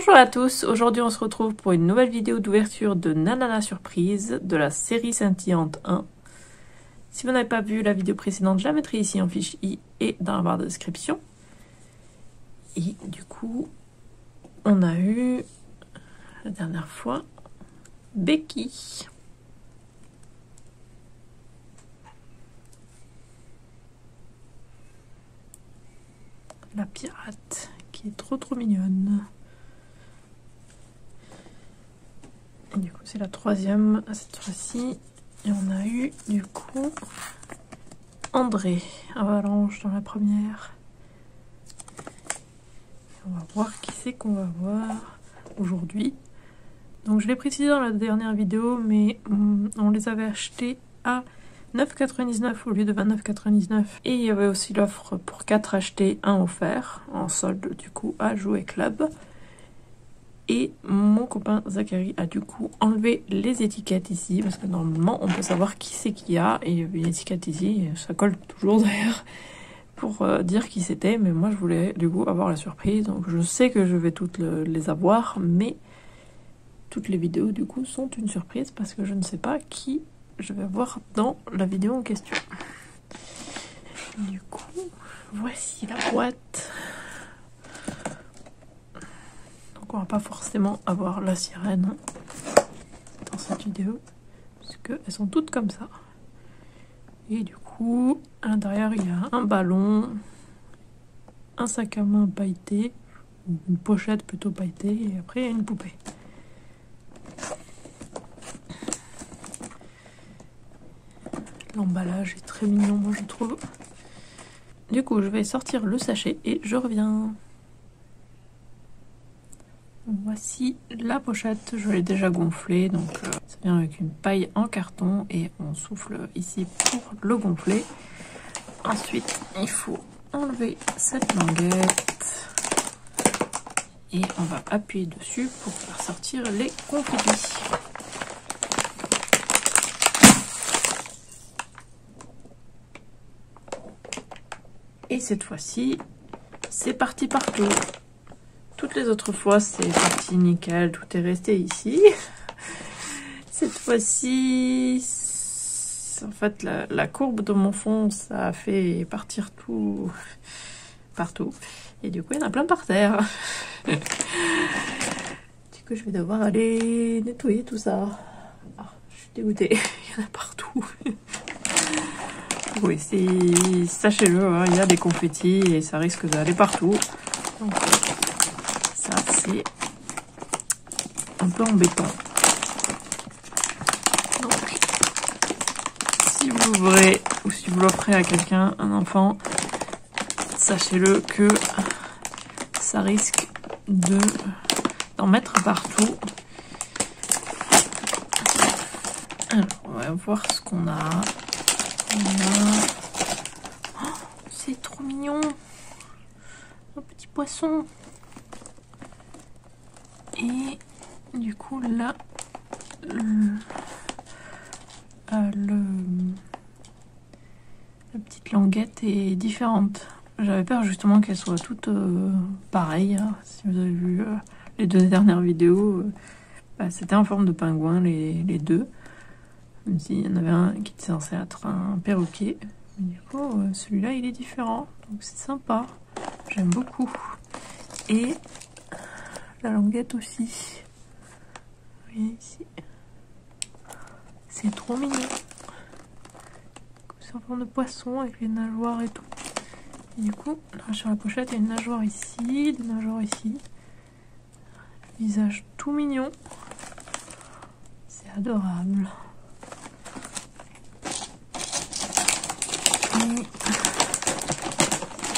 Bonjour à tous, aujourd'hui on se retrouve pour une nouvelle vidéo d'ouverture de Nanana Surprise de la série scintillante 1. Si vous n'avez pas vu la vidéo précédente, je la mettrai ici en fiche i et dans la barre de description. Et du coup, on a eu la dernière fois Becky. La pirate qui est trop mignonne. Et du coup c'est la troisième cette fois-ci. Et on a eu du coup André Avalanche dans la première. Et on va voir qui c'est qu'on va voir aujourd'hui. Donc je l'ai précisé dans la dernière vidéo, mais on les avait achetés à 9,99 € au lieu de 29,99 €. Et il y avait aussi l'offre pour 4 achetés, 1 offert, en solde du coup à Jouet Club. Et mon copain Zachary a du coup enlevé les étiquettes ici, parce que normalement on peut savoir qui c'est qu'il y a. Et il y avait une étiquette ici, et ça colle toujours d'ailleurs, pour dire qui c'était. Mais moi je voulais du coup avoir la surprise, donc je sais que je vais toutes les avoir, mais toutes les vidéos du coup sont une surprise, parce que je ne sais pas qui je vais voir dans la vidéo en question. Du coup, voici la boîte. Donc on va pas forcément avoir la sirène dans cette vidéo, puisque elles sont toutes comme ça. Et du coup, à l'intérieur il y a un ballon, un sac à main pailleté, une pochette plutôt pailletée, et après il y a une poupée. L'emballage est très mignon, moi je trouve. Du coup, je vais sortir le sachet et je reviens. Voici la pochette, je l'ai déjà gonflée, donc ça vient avec une paille en carton et on souffle ici pour le gonfler. Ensuite, il faut enlever cette languette et on va appuyer dessus pour faire sortir les confettis. Et cette fois-ci, c'est parti partout. Toutes les autres fois, c'est parti nickel, tout est resté ici. Cette fois-ci, en fait, la courbe de mon fond, ça a fait partir tout partout. Et du coup, il y en a plein par terre. Du coup, je vais devoir aller nettoyer tout ça. Ah, je suis dégoûtée, il y en a partout. Oui, sachez-le, hein, il y a des confettis et ça risque d'aller partout. Donc, ça, c'est un peu embêtant. Donc, si vous l'ouvrez ou si vous l'offrez à quelqu'un, un enfant, sachez-le que ça risque d'en mettre partout. Alors, on va voir ce qu'on a. Oh, c'est trop mignon, un petit poisson. Et du coup là la petite languette est différente. J'avais peur justement qu'elles soient toutes pareilles, hein. Si vous avez vu les deux dernières vidéos, c'était en forme de pingouin les deux. Même s'il y en avait un qui était censé être un perroquet. Mais du coup, celui-là, il est différent. Donc c'est sympa. J'aime beaucoup. Et la languette aussi. Vous voyez ici. C'est trop mignon. C'est en forme de poisson avec les nageoires et tout. Et du coup, là, sur la pochette, il y a une nageoire ici, des nageoires ici. Visage tout mignon. C'est adorable.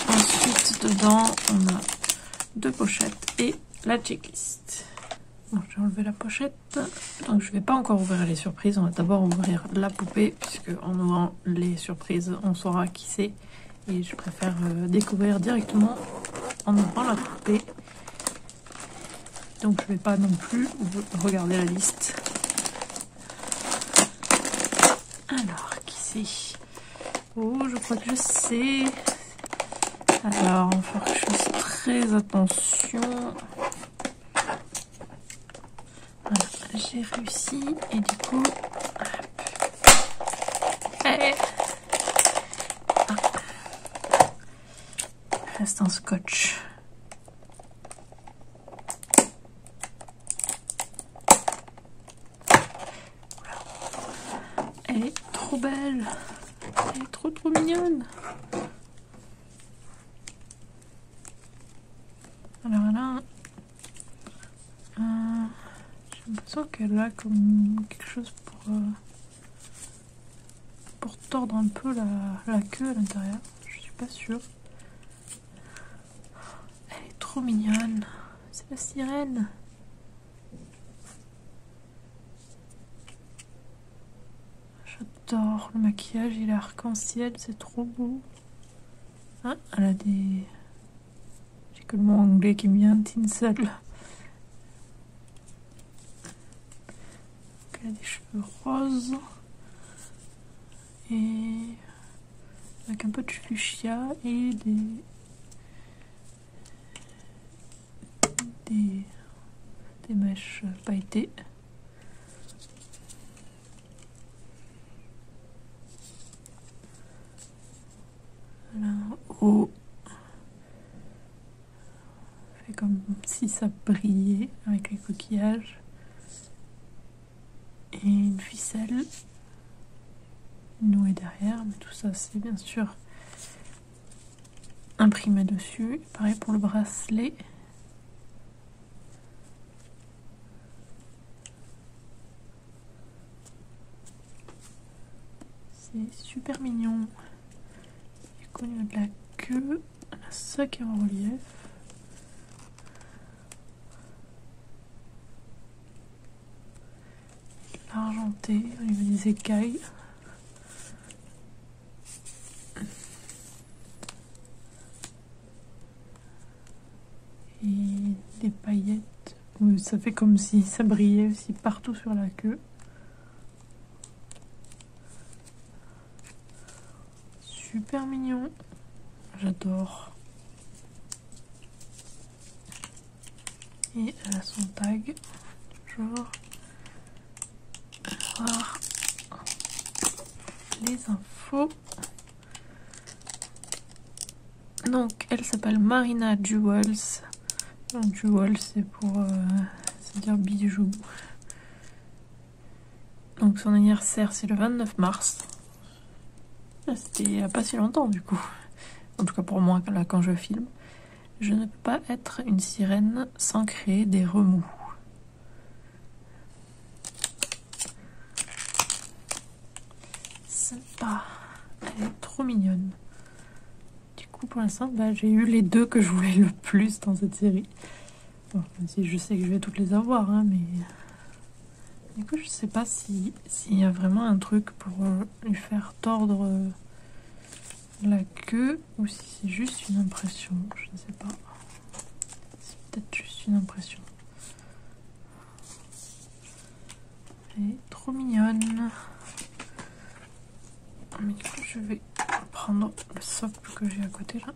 Ensuite, dedans, on a 2 pochettes et la checklist. Bon, j'ai enlevé la pochette. Donc, je ne vais pas encore ouvrir les surprises. On va d'abord ouvrir la poupée, puisque en ouvrant les surprises, on saura qui c'est. Et je préfère découvrir directement en ouvrant la poupée. Donc, je ne vais pas non plus regarder la liste. Alors, qui c'est? Oh, je crois que je sais. Alors, il va falloir que je fasse très attention. j'ai réussi et du coup... Allez. Ah. Reste un scotch. Elle est trop belle. Elle est trop mignonne. Alors là, j'ai l'impression qu'elle a comme quelque chose pour tordre un peu la queue à l'intérieur. Je suis pas sûre. Elle est trop mignonne. C'est la sirène. J'adore le maquillage, il est arc-en-ciel, c'est trop beau. Ah, elle a des... J'ai que le mot anglais qui me vient, tinsel. Elle a des cheveux roses. Et... avec un peu de fuchsia et des mèches pailletées. Là, haut, fait comme si ça brillait avec les coquillages et une ficelle nouée derrière, mais tout ça c'est bien sûr imprimé dessus. Pareil pour le bracelet. C'est super mignon. Au niveau de la queue, on a ça qui est en relief. L'argenté au niveau des écailles. Et des paillettes. Ça fait comme si ça brillait aussi partout sur la queue. Super mignon, j'adore. Et elle a son tag, toujours. Voir les infos. Donc elle s'appelle Marina Jewels. Donc Jewels c'est pour c'est-à-dire bijoux. Donc son anniversaire c'est le 29 mars. C'était il n'y a pas si longtemps du coup. En tout cas pour moi, là quand je filme. Je ne peux pas être une sirène sans créer des remous. Sympa. Elle est trop mignonne. Du coup pour l'instant j'ai eu les deux que je voulais le plus dans cette série. Bon, même si je sais que je vais toutes les avoir, hein, mais... Du coup je sais pas s'il y a vraiment un truc pour lui faire tordre la queue ou si c'est juste une impression, je ne sais pas. C'est peut-être juste une impression. Elle est trop mignonne. Mais du coup je vais prendre le socle que j'ai à côté là.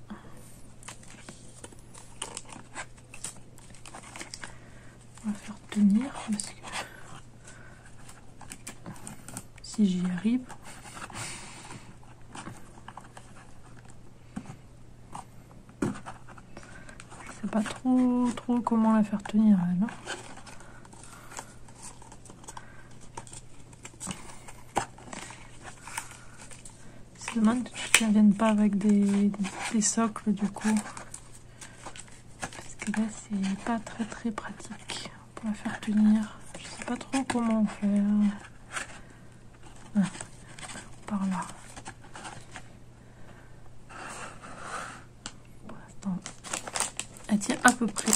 On va faire tenir parce que si j'y arrive. Je sais pas trop comment la faire tenir elle. Hein. C'est dommage qu'elle ne vienne pas avec des socles du coup. Parce que là c'est pas très pratique pour la faire tenir. Je sais pas trop comment faire. Ah, par là. Pour l'instant, elle tient à peu près.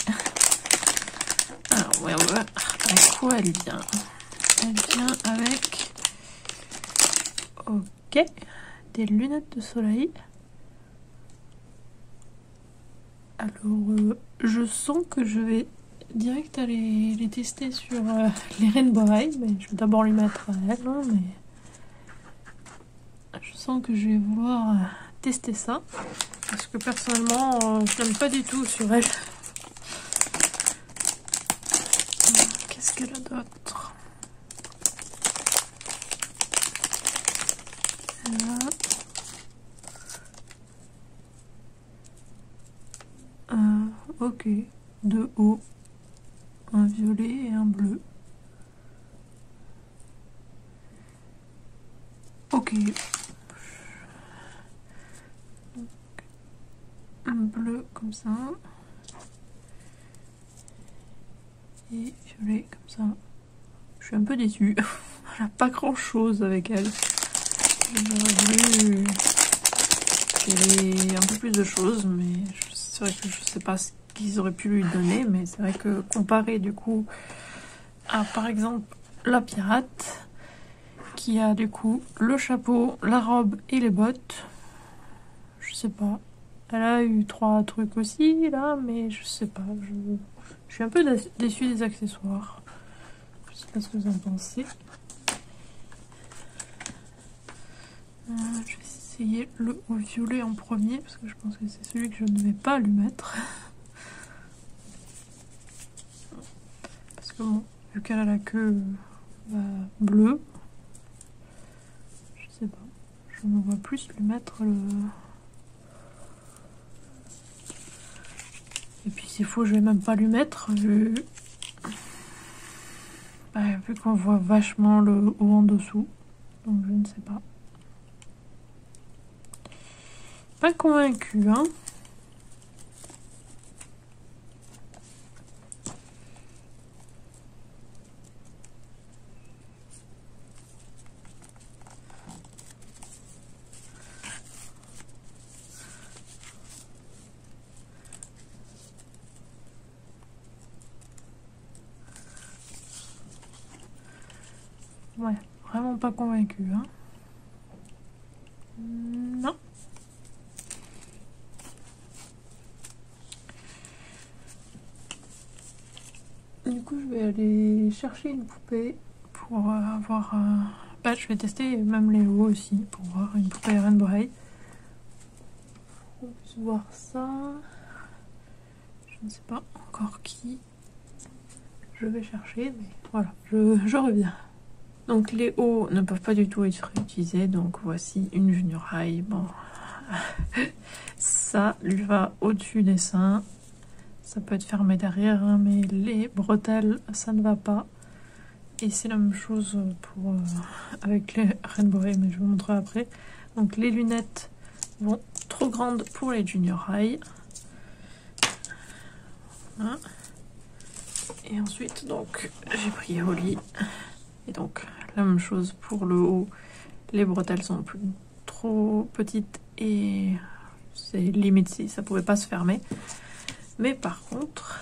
Alors, ouais, on va voir avec quoi elle vient. Elle vient avec... Ok. Des lunettes de soleil. Alors, je sens que je vais direct aller les tester sur les Rainbow Eye. Mais je vais d'abord lui mettre à elle, hein, mais... Je sens que je vais vouloir tester ça. Parce que personnellement, je n'aime pas du tout sur elle. Donc, Qu'est-ce qu'elle a d'autre? Ok, deux hauts, un violet et un bleu. Ok. Un bleu comme ça. Et violet comme ça. Je suis un peu déçue. Elle a pas grand chose avec elle. J'aurais voulu qu'elle ait un peu plus de choses, mais c'est vrai que je sais pas ce qu'ils auraient pu lui donner, mais c'est vrai que comparé du coup à par exemple la pirate, qui a du coup le chapeau, la robe et les bottes, je sais pas. Elle a eu 3 trucs aussi là, mais je sais pas. Je suis un peu déçue des accessoires. Je sais pas ce que vous en pensez. Je vais essayer le haut violet en premier parce que je pense que c'est celui que je ne vais pas lui mettre. Parce que bon, vu qu'elle a la queue bleue, je sais pas. Je me vois plus lui mettre le... Et puis s'il faut, je vais même pas lui mettre vu qu'on voit vachement le haut en dessous. Donc je ne sais pas. Pas convaincue, hein. Ouais, vraiment pas convaincue, hein. Non. Du coup, je vais aller chercher une poupée pour avoir... je vais tester même les hauts aussi pour voir une poupée Rainbow High. On puisse voir ça. Je ne sais pas encore qui je vais chercher, mais voilà, je reviens. Donc les hauts ne peuvent pas du tout être réutilisés, donc voici une Junior High. Bon, ça lui va au-dessus des seins. Ça peut être fermé derrière, hein, mais les bretelles, ça ne va pas. Et c'est la même chose pour avec les Rainbow High, mais je vais vous montrer après. Donc les lunettes vont trop grandes pour les Junior High. Voilà. Et ensuite, donc, j'ai pris Holly. Et donc, la même chose pour le haut. Les bretelles sont trop petites et c'est limite si ça pouvait pas se fermer. Mais par contre,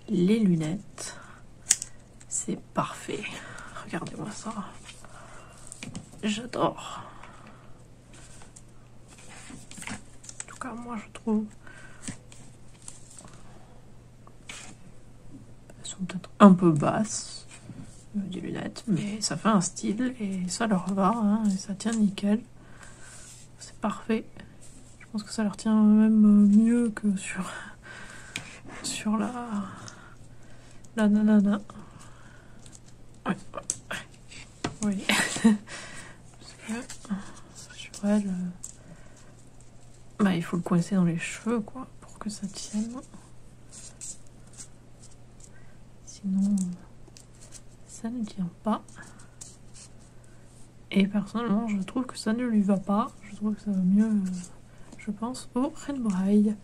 les lunettes, c'est parfait. Regardez-moi ça. J'adore. En tout cas, moi, je trouve... Elles sont peut-être un peu basses, des lunettes, mais ça fait un style et ça leur va, hein, et ça tient nickel. C'est parfait. Je pense que ça leur tient même mieux que sur la nanana. Ouais. Oui. Parce que sur elle, il faut le coincer dans les cheveux, quoi, pour que ça tienne. Sinon, ça ne tient pas. Et personnellement, je trouve que ça ne lui va pas. Je trouve que ça va mieux, je pense, au Rainbow High.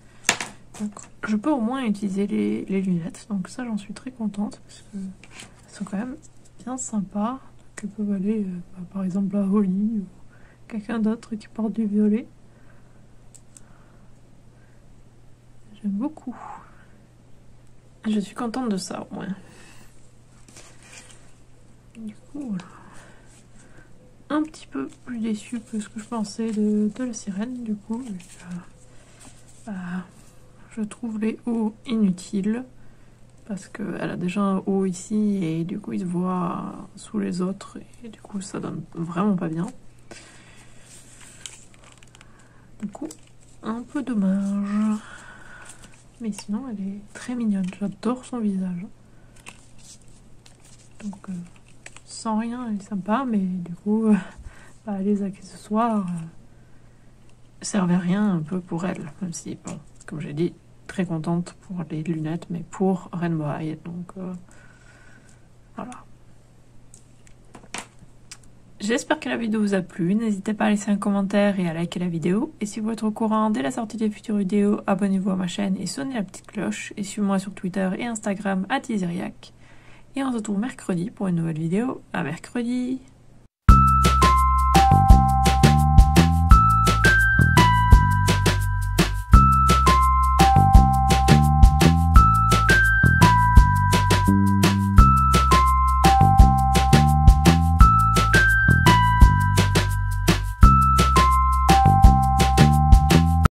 Donc, je peux au moins utiliser les lunettes. Donc ça, j'en suis très contente. Parce qu'elles sont quand même bien sympas. Donc, elles peuvent aller, par exemple, à Holly ou quelqu'un d'autre qui porte du violet. J'aime beaucoup. Je suis contente de ça, au moins. Du coup, voilà. Un petit peu plus déçue que ce que je pensais de la sirène, du coup. Je trouve les hauts inutiles. Parce qu'elle a déjà un haut ici et du coup il se voit sous les autres. Et du coup ça donne vraiment pas bien. Du coup, un peu dommage. Mais sinon, elle est très mignonne. J'adore son visage. Donc sans rien, elle est sympa, mais du coup, les accessoires servaient à rien un peu pour elle. Même si, bon, comme j'ai dit, très contente pour les lunettes, mais pour Rainbow Eye. Donc voilà. J'espère que la vidéo vous a plu, n'hésitez pas à laisser un commentaire et à liker la vidéo. Et si vous êtes au courant dès la sortie des futures vidéos, abonnez-vous à ma chaîne et sonnez la petite cloche. Et suivez-moi sur Twitter et Instagram @Isiriac. Et on se retrouve mercredi pour une nouvelle vidéo. À mercredi!